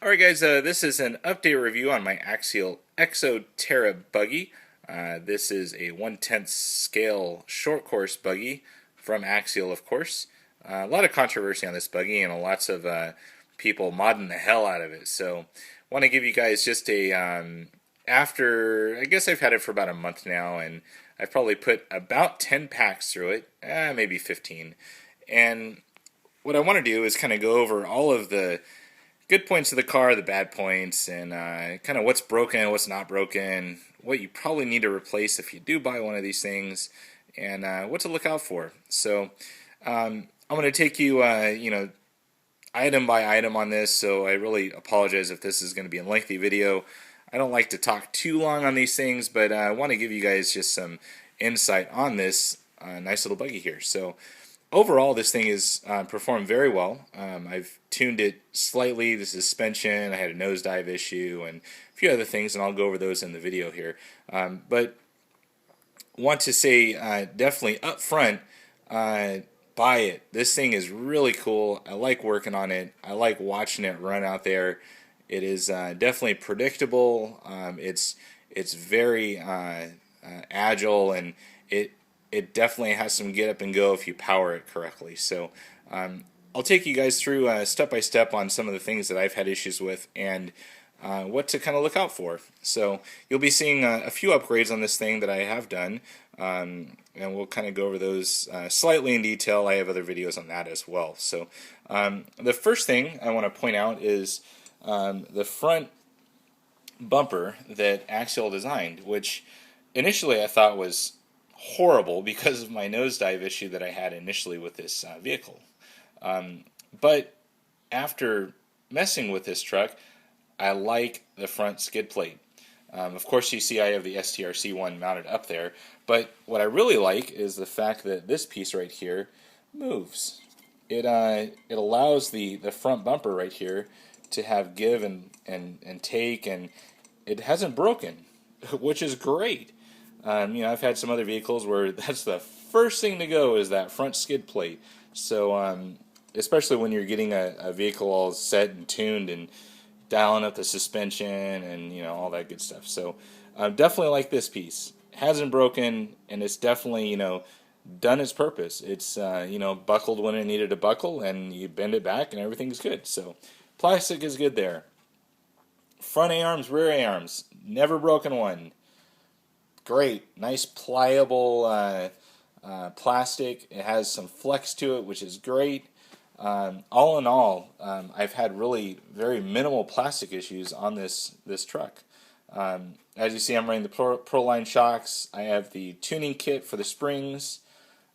Alright guys, this is an update review on my Axial Exo Terra Buggy. This is a 1/10 scale short course buggy from Axial, of course. A lot of controversy on this buggy and lots of people modding the hell out of it. So I want to give you guys just a, I guess I've had it for about a month now, and I've probably put about 10 packs through it, maybe 15. And what I want to do is kind of go over all of the good points of the car, the bad points, and kind of what's broken, what's not broken, what you probably need to replace if you do buy one of these things, and what to look out for. So I'm going to take you, item by item on this, so I really apologize if this is going to be a lengthy video. I don't like to talk too long on these things, but I want to give you guys just some insight on this nice little buggy here. So overall, this thing is performed very well. I've tuned it slightly, the suspension, I had a nosedive issue, and a few other things, and I'll go over those in the video here. But want to say definitely up front, buy it. This thing is really cool. I like working on it. I like watching it run out there. It is definitely predictable. It's very agile, and it definitely has some get up and go if you power it correctly. So I'll take you guys through step by step on some of the things that I've had issues with and what to kind of look out for. So you'll be seeing a few upgrades on this thing that I have done, and we'll kind of go over those slightly in detail. I have other videos on that as well. So the first thing I want to point out is the front bumper that Axial designed, which initially I thought was horrible because of my nosedive issue that I had initially with this vehicle. But after messing with this truck, I like the front skid plate. Of course, you see I have the STRC one mounted up there, but what I really like is the fact that this piece right here moves. It allows the front bumper right here to have give and take, and it hasn't broken, which is great. I've had some other vehicles where that's the first thing to go is that front skid plate. So, especially when you're getting a vehicle all set and tuned and dialing up the suspension and all that good stuff. So, definitely like this piece. Hasn't broken, and it's definitely done its purpose. It's buckled when it needed to buckle, and you bend it back, and everything's good. So, plastic is good there. Front A-arms, rear A-arms, never broken one. Great, nice pliable plastic. It has some flex to it, which is great. All in all, I've had really very minimal plastic issues on this truck. As you see, I'm running the Proline shocks. I have the tuning kit for the springs.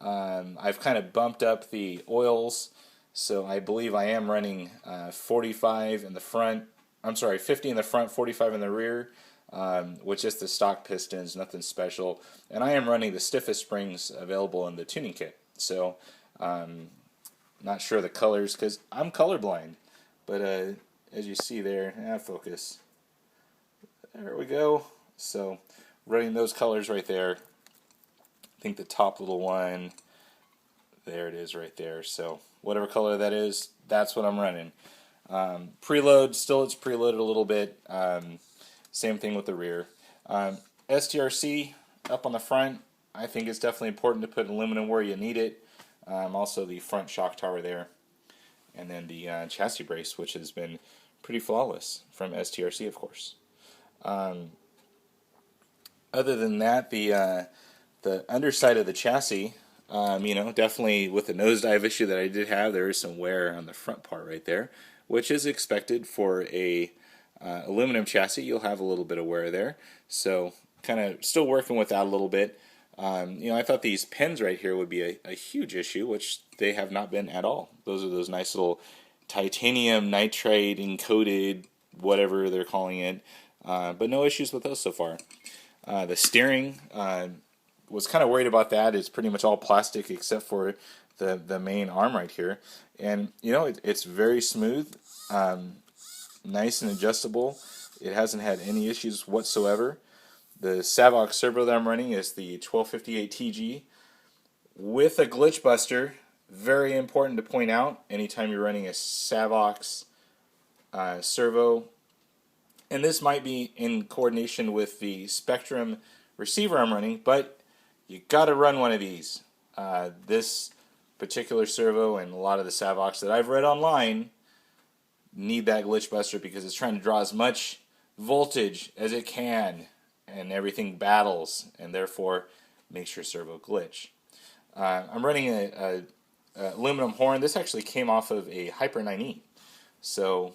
I've kind of bumped up the oils, so I believe I am running 45 in the front. I'm sorry, 50 in the front, 45 in the rear. With just the stock pistons, nothing special. And I am running the stiffest springs available in the tuning kit. So, not sure the colors because I'm colorblind. But as you see there, focus. There we go. So, running those colors right there. I think the top little one, there it is right there. So, whatever color that is, that's what I'm running. Preload, still it's preloaded a little bit. Same thing with the rear. STRC up on the front. I think it's definitely important to put aluminum where you need it. Also the front shock tower there. And then the chassis brace, which has been pretty flawless from STRC, of course. Other than that, the underside of the chassis, definitely with the nosedive issue that I did have, there is some wear on the front part right there, which is expected for a aluminum chassis. You'll have a little bit of wear there, so kind of still working with that a little bit. I thought these pins right here would be a huge issue, which they have not been at all. Those are those nice little titanium nitride encoded, whatever they're calling it, but no issues with those so far. The steering, was kind of worried about that. It's pretty much all plastic except for the main arm right here, and it's very smooth. Nice and adjustable. It hasn't had any issues whatsoever. The Savox servo that I'm running is the 1258 TG with a glitch buster. Very important to point out anytime you're running a Savox servo, and this might be in coordination with the Spectrum receiver I'm running, but you got to run one of these. This particular servo and a lot of the Savox that I've read online need that glitch buster because it's trying to draw as much voltage as it can, and everything battles, and therefore makes your servo glitch. I'm running a aluminum horn. This actually came off of a Hyper 9E, so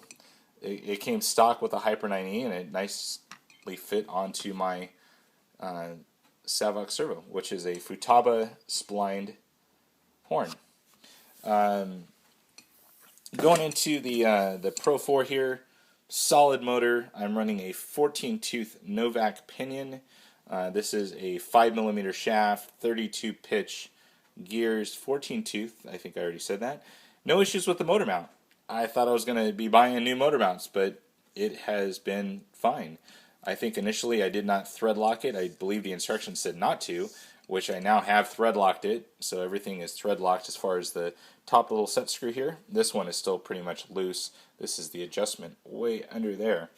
it came stock with a Hyper 9E, and it nicely fit onto my Savox servo, which is a Futaba splined horn. Going into the Pro 4 here, solid motor. I'm running a 14-tooth Novak pinion. This is a 5mm shaft, 32 pitch gears, 14-tooth. I think I already said that. No issues with the motor mount. I thought I was going to be buying new motor mounts, but it has been fine. I think initially I did not thread lock it. I believe the instructions said not to, which I now have thread locked it, so everything is thread locked as far as the top little set screw here. This one is still pretty much loose. This is the adjustment way under there.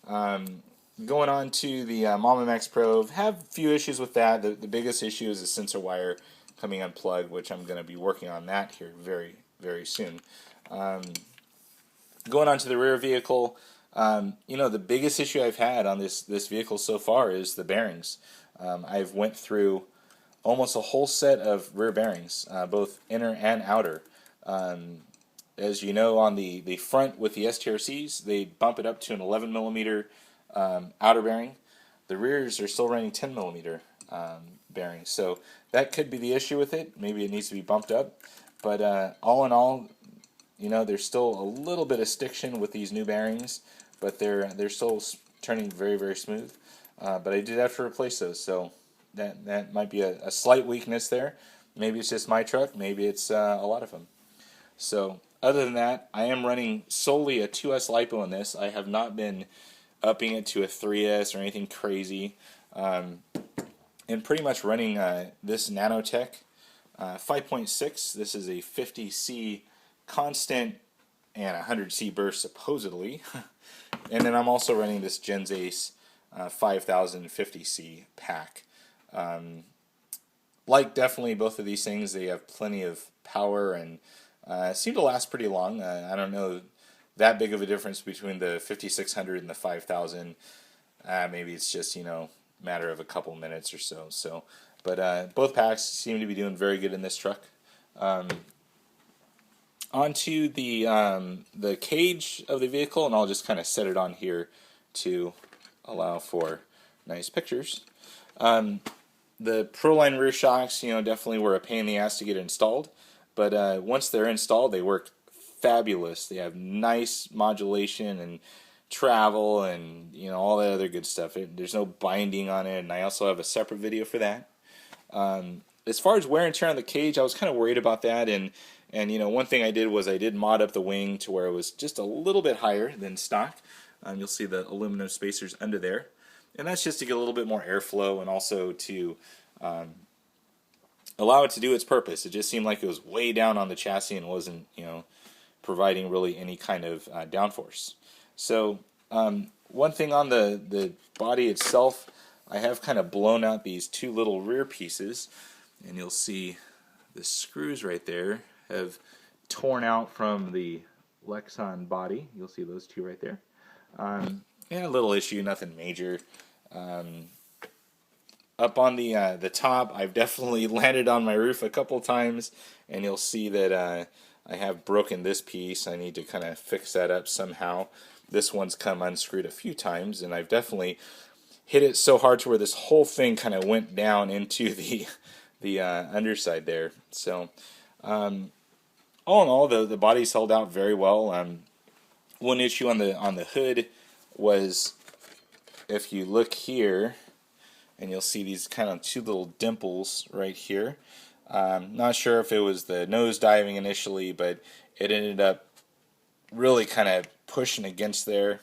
Going on to the Mama Max Pro, have a few issues with that. The biggest issue is the sensor wire coming unplugged, which I'm going to be working on that here very, very soon. Going on to the rear vehicle, the biggest issue I've had on this vehicle so far is the bearings. I've went through almost a whole set of rear bearings, both inner and outer. As you know, on the front with the STRCs, they bump it up to an 11mm outer bearing. The rears are still running 10mm bearings, so that could be the issue with it. Maybe it needs to be bumped up, but all in all, there's still a little bit of stiction with these new bearings, but they're still turning very, very smooth. But I did have to replace those, so that might be a slight weakness there. Maybe it's just my truck, maybe it's a lot of them. So other than that, I am running solely a 2S LiPo in this. I have not been upping it to a 3S or anything crazy. And pretty much running this Nanotech 5.6. This is a 50C constant and 100C burst supposedly. And then I'm also running this Gens Ace 5050C pack. Like definitely both of these things, they have plenty of power and seem to last pretty long. I don't know that big of a difference between the 5600 and the 5000. Maybe it's just matter of a couple minutes or so. But both packs seem to be doing very good in this truck. Onto the cage of the vehicle, and I'll just kind of set it on here to allow for nice pictures. The Proline rear shocks, definitely were a pain in the ass to get installed, but once they're installed, they work fabulous. They have nice modulation and travel and all that other good stuff. There's no binding on it, and I also have a separate video for that. As far as wear and tear on the cage, I was kind of worried about that, and one thing I did was I did mod up the wing to where it was just a little bit higher than stock. You'll see the aluminum spacers under there, and that's just to get a little bit more airflow and also to allow it to do its purpose. It just seemed like it was way down on the chassis and wasn't providing really any kind of downforce. So one thing on the body itself, I have kind of blown out these two little rear pieces, and you'll see the screws right there have torn out from the Lexan body. You'll see those two right there. A little issue, nothing major. Up on the top, I've definitely landed on my roof a couple times, and you'll see that I have broken this piece. I need to kind of fix that up somehow. This one's come unscrewed a few times, and I've definitely hit it so hard to where this whole thing kind of went down into the underside there. So all in all, the body's held out very well. One issue on the hood was, if you look here, and you'll see these kind of two little dimples right here. Not sure if it was the nose diving initially, but it ended up really kind of pushing against there,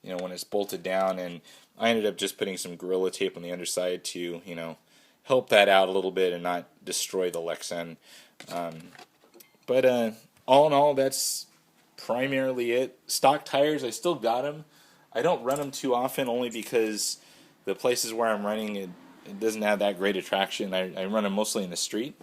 when it's bolted down, and I ended up just putting some Gorilla Tape on the underside to, help that out a little bit and not destroy the Lexan. But all in all, that's primarily it. Stock tires, I still got them. I don't run them too often, only because the places where I'm running, it doesn't have that great of traction. I run them mostly in the street.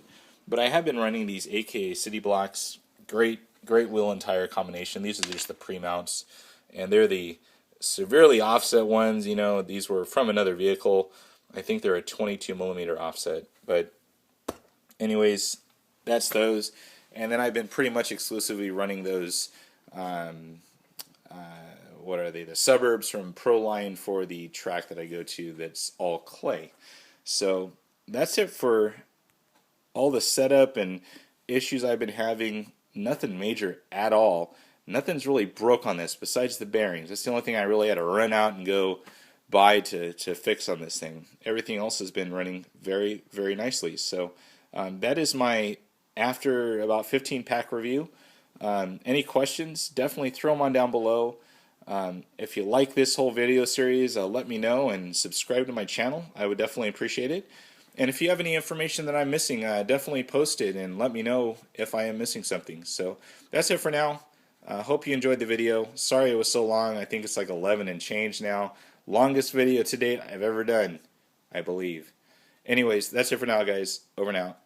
But I have been running these AKA City Blocks. Great wheel and tire combination. These are just the pre-mounts. And they're the severely offset ones. You know, these were from another vehicle. I think they're a 22 millimeter offset. But anyways, that's those. And then I've been pretty much exclusively running those, what are they, the suburbs from Proline for the track that I go to that's all clay. So that's it for all the setup and issues I've been having. Nothing major at all. Nothing's really broke on this besides the bearings. That's the only thing I really had to run out and go buy to fix on this thing. Everything else has been running very, very nicely. So that is my after about 15 pack review. Any questions, definitely throw them on down below. If you like this whole video series, let me know and subscribe to my channel. I would definitely appreciate it. And if you have any information that I'm missing, definitely post it and let me know if I am missing something. So that's it for now. Hope you enjoyed the video. Sorry it was so long. I think it's like 11 and change now. Longest video to date I've ever done, I believe. Anyways, that's it for now, guys. Over and out.